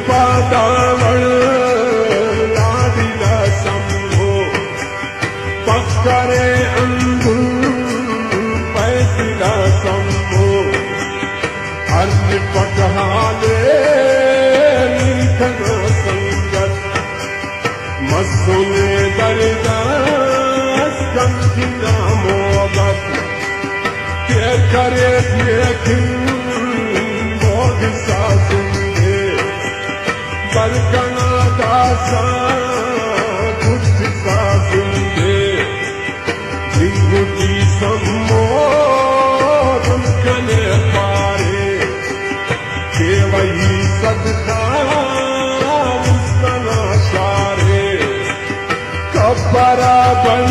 पादावण लाडिला संभो पक्करे अंधु पैसिला संभो अन्य पकहाले लिखना संगत मस्सुने दरदास कंठिना मोगत के करे देख मोग सासुंगे बरकना दासा कुछ सासुंगे जिंगुटी सम्मोदन कने पारे के वही सदका मुस्तना शारे कब्बरा बन